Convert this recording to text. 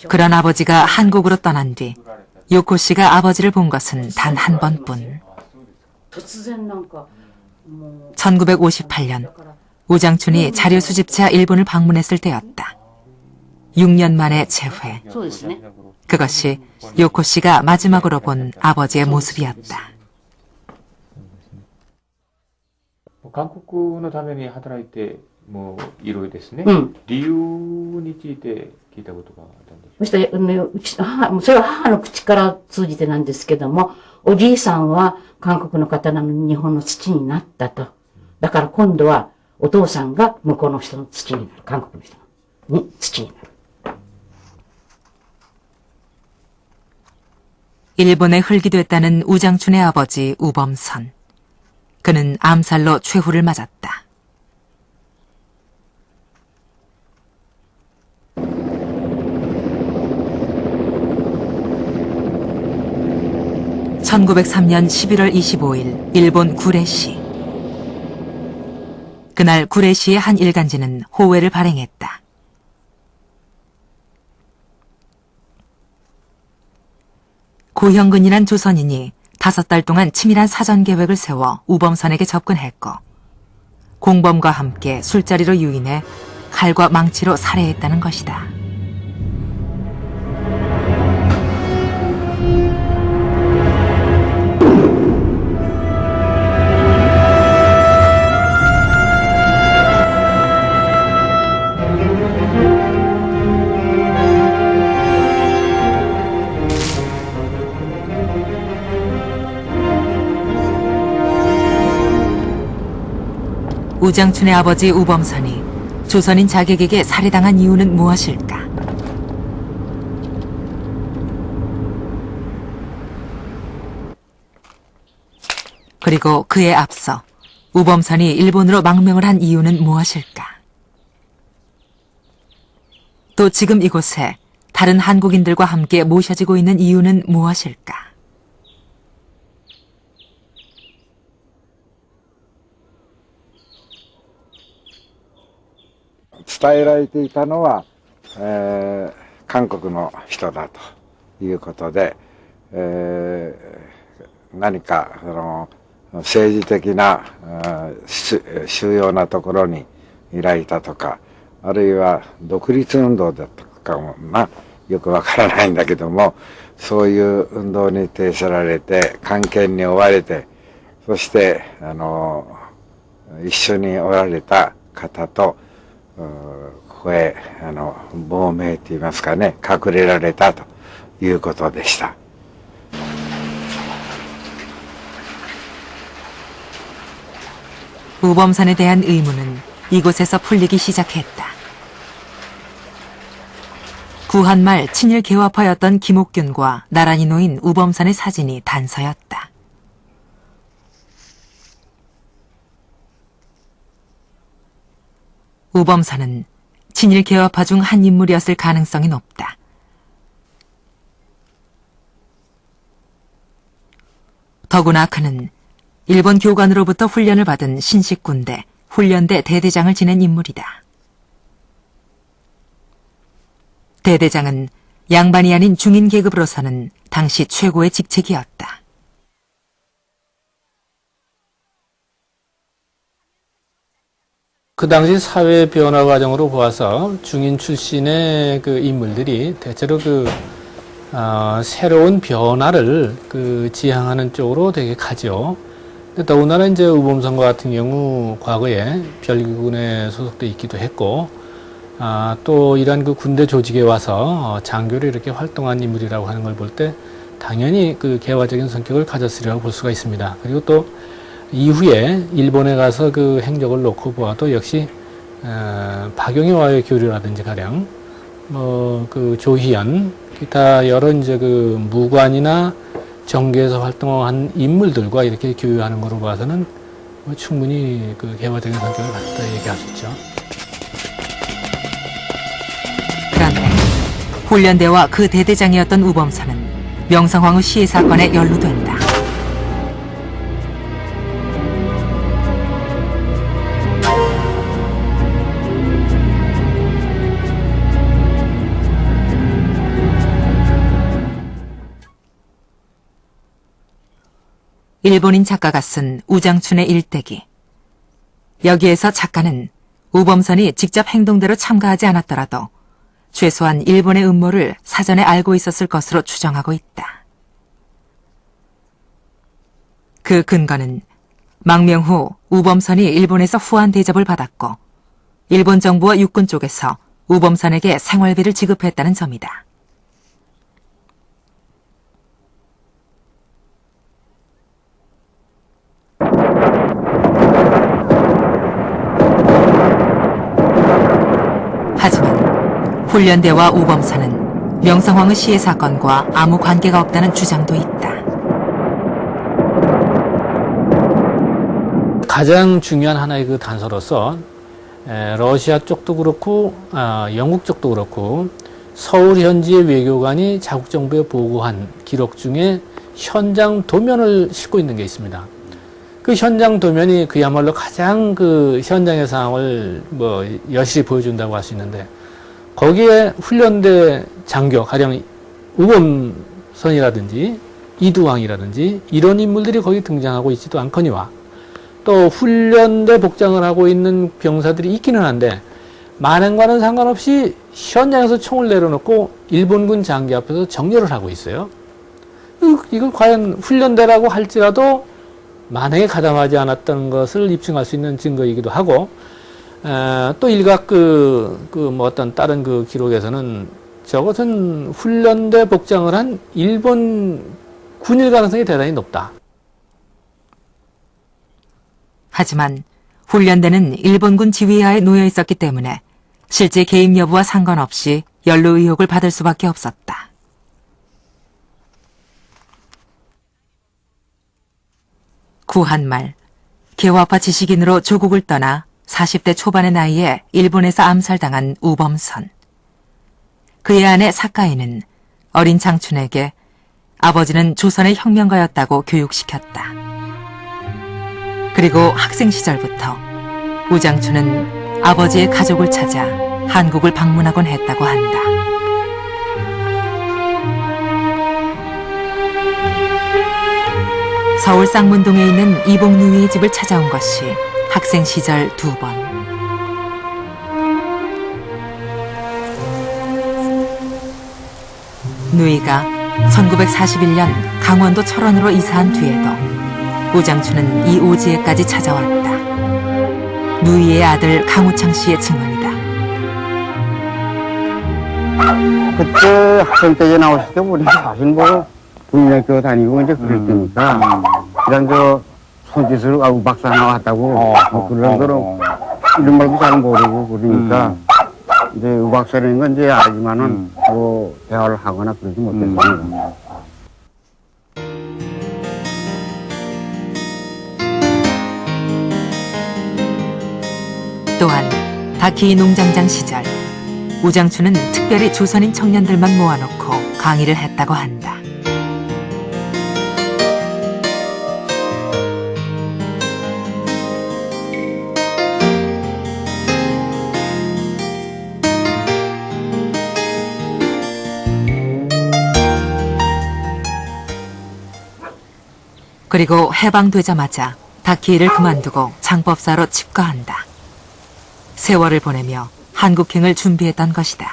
그런 아버지가 한국으로 떠난 뒤 요코 씨가 아버지를 본 것은 단 한 번뿐. 1958년 우장춘이 자료 수집차 일본을 방문했을 때였다. 6년 만에 재회. 그것이 요코 씨가 마지막으로 본 아버지의 모습이었다. 한국のために働いてもいろいろですね。理由について聞いたことがあったんです。そしてそれは母の口から通じてなんですけども、おじいさんは韓国の方なのに日本の土になったと。だから今度はお父さんが向こうの人の土になる。韓国の人に土になる。 일본에 흙이 됐다는 우장춘의 아버지 우범선. 그는 암살로 최후를 맞았다. (1903년 11월 25일) 일본 구레시. 그날 구레시의 한 일간지는 호회를 발행했다. 고형근이란 조선인이 5달 동안 치밀한 사전 계획을 세워 우범선에게 접근했고 공범과 함께 술자리로 유인해 칼과 망치로 살해했다는 것이다. 우장춘의 아버지 우범선이 조선인 자객에게 살해당한 이유는 무엇일까? 그리고 그에 앞서 우범선이 일본으로 망명을 한 이유는 무엇일까? 또 지금 이곳에 다른 한국인들과 함께 모셔지고 있는 이유는 무엇일까?伝えられていたのは、韓国の人だということで、何かその政治的な主要なところにいられたとか、あるいは独立運動だったかもな、よくわからないんだけども、そういう運動に呈せられて官憲に追われて、そして一緒におられた方とここへ亡命といいますかね、隠れられたということでした。 우범선에 대한 의문은 이곳에서 풀리기 시작했다. 구한말 친일 개화파였던 김옥균과 나란히 놓인 우범선의 사진이 단서였다. 우범선은 친일 개화파 중 한 인물이었을 가능성이 높다. 더구나 그는 일본 교관으로부터 훈련을 받은 신식군대 훈련대 대대장을 지낸 인물이다. 대대장은 양반이 아닌 중인 계급으로서는 당시 최고의 직책이었다. 그 당시 사회 변화 과정으로 보아서 중인 출신의 그 인물들이 대체로 새로운 변화를 지향하는 쪽으로 되게 가죠. 더군다나 이제 우범선과 같은 경우 과거에 별기군에 소속돼 있기도 했고, 또 이러한 군대 조직에 와서 장교로 이렇게 활동한 인물이라고 하는 걸 볼 때 당연히 개화적인 성격을 가졌으리라고 볼 수가 있습니다. 그리고 또 이후에 일본에 가서 행적을 놓고 보아도 역시 박용희와의 교류라든지 가령 조희연 기타 여러 이제 무관이나 정계에서 활동한 인물들과 이렇게 교류하는 것으로 봐서는 충분히 개화적인 성격을 갖다 얘기할 수 있죠. 그런데 훈련대와 그 대대장이었던 우범선은 명성황후 시해 사건에 연루된다. 일본인 작가가 쓴 우장춘의 일대기. 여기에서 작가는 우범선이 직접 행동대로 참가하지 않았더라도 최소한 일본의 음모를 사전에 알고 있었을 것으로 추정하고 있다. 그 근거는 망명 후 우범선이 일본에서 후한 대접을 받았고 일본 정부와 육군 쪽에서 우범선에게 생활비를 지급했다는 점이다. 하지만 훈련대와 우범선은 명성황후 시해 사건과 아무 관계가 없다는 주장도 있다. 가장 중요한 하나의 그 단서로서 러시아 쪽도 그렇고 영국 쪽도 그렇고 서울 현지의 외교관이 자국 정부에 보고한 기록 중에 현장 도면을 싣고 있는 게 있습니다. 그 현장 도면이 그야말로 가장 그 현장의 상황을 뭐 여실히 보여준다고 할 수 있는데 거기에 훈련대 장교 가령 우범선이라든지 이두왕이라든지 이런 인물들이 거기 등장하고 있지도 않거니와 또 훈련대 복장을 하고 있는 병사들이 있기는 한데 만행과는 상관없이 현장에서 총을 내려놓고 일본군 장기 앞에서 정렬을 하고 있어요. 이걸 과연 훈련대라고 할지라도 만행에 가담하지 않았던 것을 입증할 수 있는 증거이기도 하고 또 일각 뭐 어떤 다른 그 기록에서는 저것은 훈련대 복장을 한 일본 군일 가능성이 대단히 높다. 하지만 훈련대는 일본군 지휘하에 놓여 있었기 때문에 실제 개입 여부와 상관없이 연루 의혹을 받을 수밖에 없었다. 구한말, 개화파 지식인으로 조국을 떠나 40대 초반의 나이에 일본에서 암살당한 우범선. 그의 아내 사카이는 어린 장춘에게 아버지는 조선의 혁명가였다고 교육시켰다. 그리고 학생 시절부터 우장춘은 아버지의 가족을 찾아 한국을 방문하곤 했다고 한다. 서울 쌍문동에 있는 이복 누이의 집을 찾아온 것이 학생 시절 2번. 누이가 1941년 강원도 철원으로 이사한 뒤에도 우장춘은 이 오지에까지 찾아왔다. 누이의 아들 강우창 씨의 증언이다. 그때 학생 때 나오실 때 우리 사실 뭐 국민학교 다니고 이제 그럴 때니까 그냥 저 손짓으로 박사 나왔다고 그런 거로 이런 말도 잘 모르고 그러니까 이제 의박사라는 건 이제 알지만은 뭐 대화를 하거나 그러지 못했습니다. 또한 다키 농장장 시절 우장춘은 특별히 조선인 청년들만 모아놓고 강의를 했다고 한다. 그리고 해방되자마자 다키를 그만두고 장법사로 칩거한다. 세월을 보내며 한국행을 준비했던 것이다.